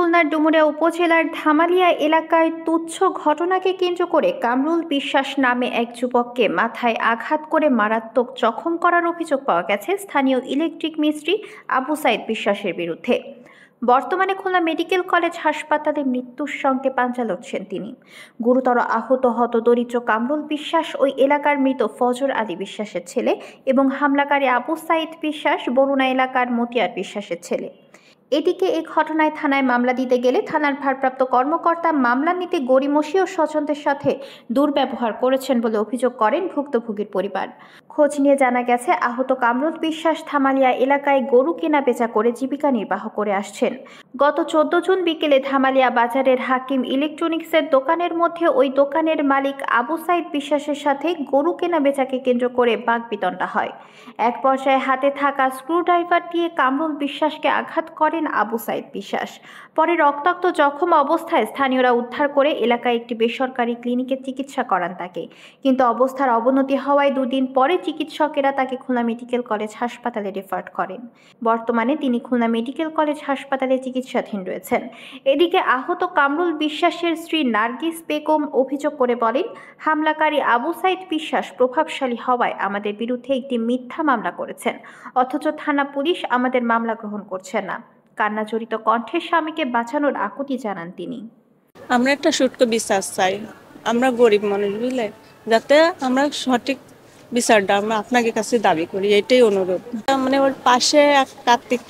খুলনার ডুমুরিয়া উপজেলার ধামালিয়া এলাকায় তুচ্ছ ঘটনাকে কেন্দ্র করে কামরুল বিশ্বাস নামে এক যুবককে মাথায় আঘাত করে মারাত্মক জখম করার অভিযোগ পাওয়া গেছে স্থানীয় ইলেকট্রিক মিস্ত্রি আবু সাইদ বিশ্বাসের বিরুদ্ধে। বর্তমানে খুলনা মেডিকেল কলেজ হাসপাতালে মৃত্যুর সঙ্গে পাঞ্জা লড়ছেন তিনি। গুরুতর আহত হতদরিদ্র কামরুল বিশ্বাস ওই এলাকার মৃত ফজর আলী বিশ্বাসের ছেলে এবং হামলাকারী আবু সাইদ বিশ্বাস বরুণা এলাকার মতিয়ার বিশ্বাসের ছেলে। এদিকে এই ঘটনায় থানায় মামলা দিতে গেলে থানার ভারপ্রাপ্ত কর্মকর্তা মামলা নিতে গড়িমসি ও স্বজনদের সাথে দুর্ব্যবহার করেছেন বলে অভিযোগ করেন ভুক্তভোগীর পরিবার। খোঁজ নিয়ে জানা গেছে আহত কামরুল বিশ্বাস ধামালিয়া এলাকায় গরু কেনা বেচা করে জীবিকা নির্বাহ করে আসছেন। গত 14 জুন বিকেলে ধামালিয়া বাজারের হাকিম ইলেকট্রনিক্সের দোকানের মধ্যে ওই দোকানের মালিক আবু সাইদ বিশ্বাসের সাথে গরু কেনা বেচাকে কেন্দ্র করে বাকবিতণ্ডা হয়। এক পর্যায়ে হাতে থাকা স্ক্রুড্রাইভার দিয়ে কামরুল বিশ্বাসকে আঘাত করেন আবু সাইদ বিশ্বাস। পরে রক্তাক্ত জখম অবস্থায় স্থানীয়রা উদ্ধার করে এলাকায় একটি বেসরকারি ক্লিনিকে চিকিৎসা করান তাকে, কিন্তু অবস্থার অবনতি হওয়ায় দুদিন পরে চিকিৎসকেরা তাকে খুলনা মেডিকেল কলেজ হাসপাতালে রেফার করেন। বর্তমানে তিনি খুলনা মেডিকেল কলেজ হাসপাতালে চিকিৎসাধীন রয়েছেন। এদিকে আহত কামরুল বিশ্বাসের স্ত্রী নার্গিস বেগম অভিযোগ করে বলেন, হামলাকারী আবু সাইদ বিশ্বাস প্রভাবশালী হওয়ায় আমাদের বিরুদ্ধে একটি মিথ্যা মামলা করেছেন, অথচ থানা পুলিশ আমাদের মামলা গ্রহণ করছে না। কান্নাজড়িত কণ্ঠে স্বামীকে বাঁচানোর আকুতি জানান তিনি। আমরা একটা সুটকো বিচার চাই, আমরা গরিব মানুষ বুঝলে, যাতে আমরা সঠিক বিচারটা আমরা আপনাকে কাছে দাবি করি, এটাই অনুরোধ। মানে ওর পাশে এক কার্তিক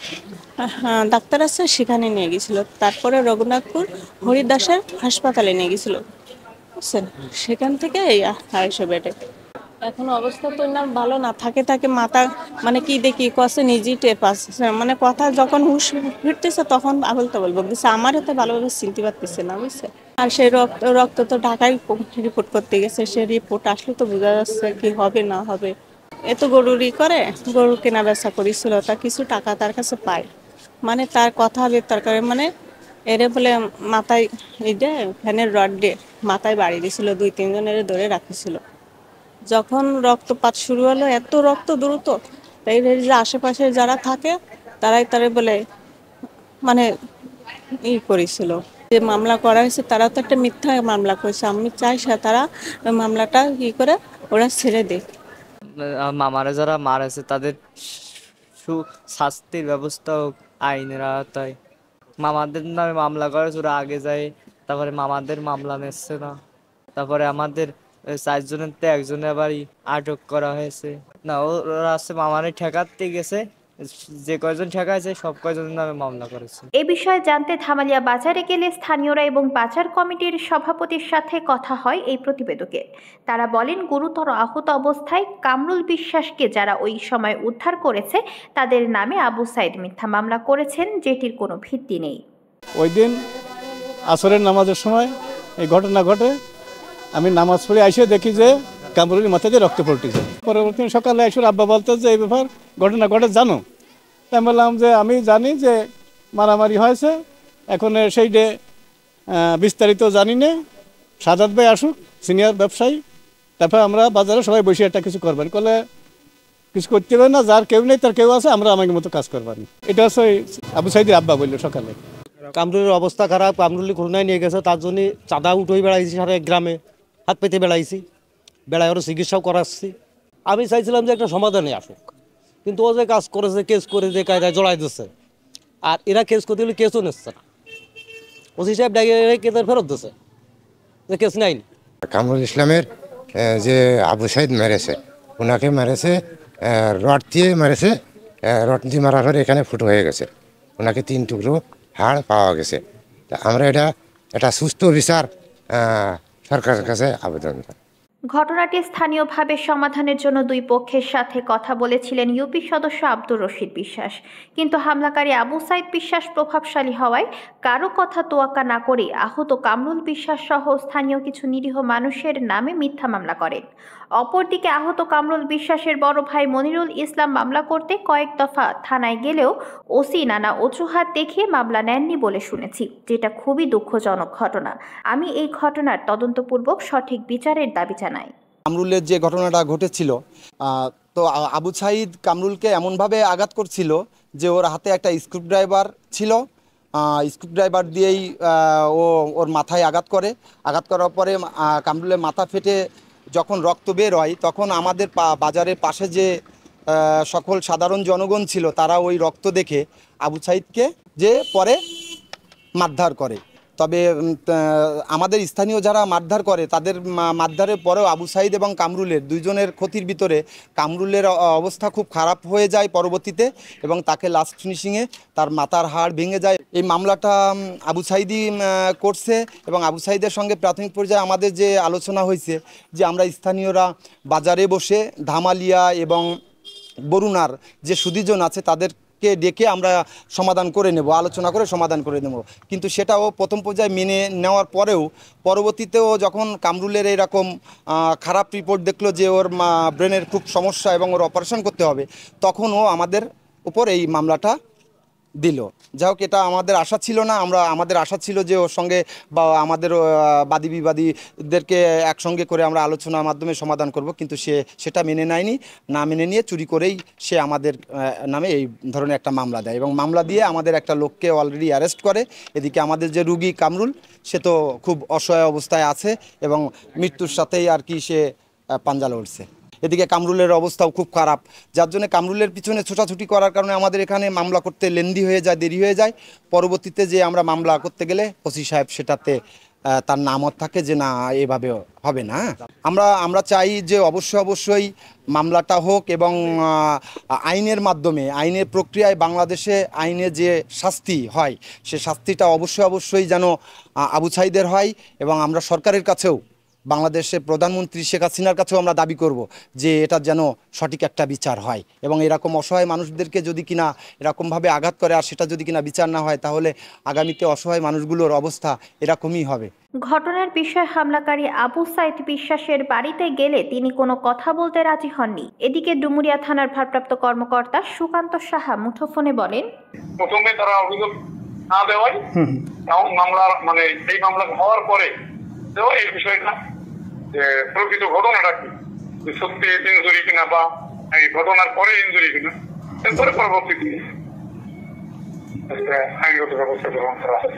ডাক্তার আছে, সেখানে নিয়ে গেছিল, তারপরে রঘুনাথপুর হরিদাসের হাসপাতালে নিয়ে গেছিল, বুঝছেন, সেখান থেকে এই 250 বেডে। এখন অবস্থা তো না ভালো না, থাকে মাথা মানে কি দেখি কষে নিজেই টের পাচ্ছে, মানে কথা যখন হুশ ফিরতেছে তখন আবল তাবল বলতেছে, আমার হাতে ভালোভাবে চিনতে পারতেছে না, বুঝছে। আর সেই রক্ত তো ঢাকায় রিপোর্ট করতে গেছে, সে রিপোর্ট আসলে তো বোঝা যাচ্ছে কি হবে না হবে। এত গরুরই করে, গরু কেনা বেচা করেছিল, তা কিছু টাকা তার কাছে পায়, মানে তার কথা বেতার মানে এরে বলে মাথায় ফ্যানের রড দিয়ে মাথায় বাড়ি দিয়েছিল, 2-3 জনের ধরে রাখিছিল। যখন রক্তপাত শুরু হলো, এত রক্ত দ্রুত, তাই যে আশেপাশে যারা থাকে তারাই বলে মানে করেছিল। যে মামলা করা হয়েছে তারা তো একটা মিথ্যা মামলা করেছে। আমি চাই তারা মামলাটা করে ওরা ছেড়ে দেয়। মামারা যারা মারাছে তাদের শাস্তির ব্যবস্থা হোক আইনের আওতায়। মামাদের নামে মামলা করেছে, ওরা আগে যায়, তারপরে মামাদের মামলা নিচ্ছে না, তারপরে আমাদের 4 জনের 1 জনের আবার আটক করা হয়েছে না, ওরা আছে মামারে ঠেকাতে গেছে, যে কয়জন ঠেকাইছে সব কয়জনের নামে মামলা করেছে। এ বিষয়ে জানতে ধামালিয়া বাজারে গেলে স্থানীয়রা এবং বাজার কমিটির সভাপতির সাথে কথা হয় এই প্রতিবেদকে। তারা বলেন, গুরুতর আহত অবস্থায় কামরুল বিশ্বাসকে যারা ওই সময় উদ্ধার করেছে তাদের নামে আবু সাইদ মিথ্যা মামলা করেছেন, যেটির কোনো ভিত্তি নেই। ওই দিন আসরের নামাজের সময় এই ঘটনা ঘটে। আমি নামাজ পড়ে এসে দেখি যে কামরুলের মাথায় দিয়ে রক্ত পড়তেছে। পরবর্তী সকালে এসে আব্বা বলতে যে এই ব্যাপার ঘটনা ঘটে জানো? আমি বললাম যে আমি জানি যে মারামারি হয়েছে, এখন সেই ডে বিস্তারিত জানি না, সাজাদ ভাই আসুক, সিনিয়র ব্যবসায়ী, তারপর আমরা বাজারে সবাই বসে একটা কিছু করবেন, করলে কিছু করতে হবে না, যার কেউ নেই তার কেউ আছে, আমরা আমাকে মতো কাজ করবেন। এটা হচ্ছে আবু সাইদের আব্বা বললো সকালে। কামরুলের অবস্থা খারাপ, কামরুলি খুলনায় নিয়ে গেছে, তার জন্য চাঁদা উঠেই বেড়াইছি, সারা গ্রামে হাত পেতে বেড়াইছি, বেড়াই ওরা চিকিৎসাও করাচ্ছি। আমি চাইছিলাম যে একটা সমাধানে আসুক, কিন্তু ও যে কাজ করেছে, কেস করে যে কায়দায় জড়াই দিচ্ছে, আর এরা কেস করতে গেলে কেসও নিচ্ছে না, ওসি সাহেব ডাকে কেসের ফেরত দিচ্ছে, যে কেস নাই। কামরুল ইসলামের যে আবু সাইদ মেরেছে, ওনাকে মেরেছে রড দিয়ে মেরেছে, রড দিয়ে মারার পরে এখানে ফুটো হয়ে গেছে, ওনাকে 3 টুকরো হাড় পাওয়া গেছে। তা আমরা এটা সুস্থ বিচার সরকারের কাছে আবেদন। ঘটনাটি স্থানীয়ভাবে সমাধানের জন্য দুই পক্ষের সাথে কথা বলেছিলেন ইউপি সদস্য আব্দুর রশিদ বিশ্বাস, কিন্তু হামলাকারী আবু সাইদ বিশ্বাস প্রভাবশালী হওয়ায় কারো কথা তোয়াক্কা না করে আহত কামরুল বিশ্বাস সহ স্থানীয় কিছু নিরীহ মানুষের নামে মিথ্যা মামলা করেন। অপরদিকে আহত কামরুল বিশ্বাসের বড় ভাই মনিরুল ইসলাম মামলা করতে কয়েক দফা থানায় গেলেও ওসি নানা অজুহাত দেখিয়ে মামলা নেননি বলে শুনেছি, যেটা খুবই দুঃখজনক ঘটনা। আমি এই ঘটনার তদন্তপূর্বক সঠিক বিচারের দাবি জানাই। কামরুলের যে ঘটনাটা ঘটেছিল, তো আবু সাইদ কামরুলকে এমনভাবে আঘাত করছিল যে ওর হাতে একটা স্ক্রুড্রাইভার ছিল, স্ক্রুড্রাইভার দিয়েই ওর মাথায় আঘাত করার পরে কামরুলের মাথা ফেটে যখন রক্ত বের হয় তখন আমাদের বাজারের পাশে যে সকল সাধারণ জনগণ ছিল তারা ওই রক্ত দেখে আবু সাইদকে যে পরে মারধর করে। তবে আমাদের স্থানীয় যারা মারধর করে তাদের মারধরের পরেও আবু সাইদ এবং কামরুলের দুইজনের ক্ষতির ভিতরে কামরুলের অবস্থা খুব খারাপ হয়ে যায় পরবর্তীতে, এবং তাকে লাস্ট ফিনিশিংয়ে তার মাথার হাড় ভেঙে যায়। এই মামলাটা আবু সাইদই করছে, এবং আবু সাইদের সঙ্গে প্রাথমিক পর্যায়ে আমাদের যে আলোচনা হয়েছে যে আমরা স্থানীয়রা বাজারে বসে ধামালিয়া এবং বরুণার যে সুদীজন আছে তাদেরকে ডেকে আমরা সমাধান করে নেব, আলোচনা করে সমাধান করে নেব। কিন্তু সেটাও প্রথম পর্যায়ে মেনে নেওয়ার পরেও পরবর্তীতেও যখন কামরুলের এরকম খারাপ রিপোর্ট দেখলো যে ওর ব্রেনের খুব সমস্যা এবং ওর অপারেশন করতে হবে, তখন ও আমাদের উপর এই মামলাটা দিল। যাই হোক, এটা আমাদের আশা ছিল না। আমাদের আশা ছিল যে ওর সঙ্গে বা আমাদের বাদী বিবাদীদেরকে একসঙ্গে করে আমরা আলোচনার মাধ্যমে সমাধান করব, কিন্তু সেটা মেনে নেয়নি। না মেনে নিয়ে চুরি করেই সে আমাদের নামে এই ধরনের একটা মামলা দেয়, এবং মামলা দিয়ে আমাদের একটা লোককে অলরেডি অ্যারেস্ট করে। এদিকে আমাদের যে রুগী কামরুল, সে তো খুব অসহায় অবস্থায় আছে এবং মৃত্যুর সাথেই আর কি সে পাঞ্জা লড়ছে। এদিকে কামরুলের অবস্থাও খুব খারাপ, যার জন্য কামরুলের পিছনে ছোটাছুটি করার কারণে আমাদের এখানে মামলা করতে লেন্দি হয়ে যায়, দেরি হয়ে যায়। পরবর্তীতে যে আমরা মামলা করতে গেলে ওসি সাহেব সেটাতে তার নামত থাকে যে না, এভাবে হবে না। আমরা চাই যে অবশ্যই মামলাটা হোক, এবং আইনের মাধ্যমে, আইনের প্রক্রিয়ায় বাংলাদেশে আইনে যে শাস্তি হয় সে শাস্তিটা অবশ্যই যেন আবু সাইদের হয়। এবং আমরা সরকারের কাছেও, বাংলাদেশের প্রধানমন্ত্রী শেখ হাসিনার কাছেও আমরা দাবি করব যে এটা যেন সঠিক একটা বিচার হয়, এবং এরকম অসহায় মানুষদেরকে যদি কিনা এরকমভাবে আঘাত করে আর সেটা যদি কিনা বিচার না হয়, তাহলে আগামীতে অসহায় মানুষগুলোর অবস্থা এরকমই হবে। ঘটনার বিষয়ে হামলাকারী আবু সাইদ বিশ্বাসের বাড়িতে গেলে তিনি কোনো কথা বলতে রাজি হননি। এদিকে ডুমুরিয়া থানার ভারপ্রাপ্ত কর্মকর্তা সুকান্ত সাহা মুঠোফোনে বলেন, প্রথমে তারা অভিযোগ না দেওয়ায় এবং মামলার এই মামলা হওয়ার পরে এই বিষয়টা যে প্রকৃত ঘটনাটা কি, সত্যি ইনজুরি কিনা বা এই ঘটনার পরে ইনজুরি কিনা, এরপরে পরবর্তীতে আইনগত ব্যবস্থা গ্রহণ করা হয়।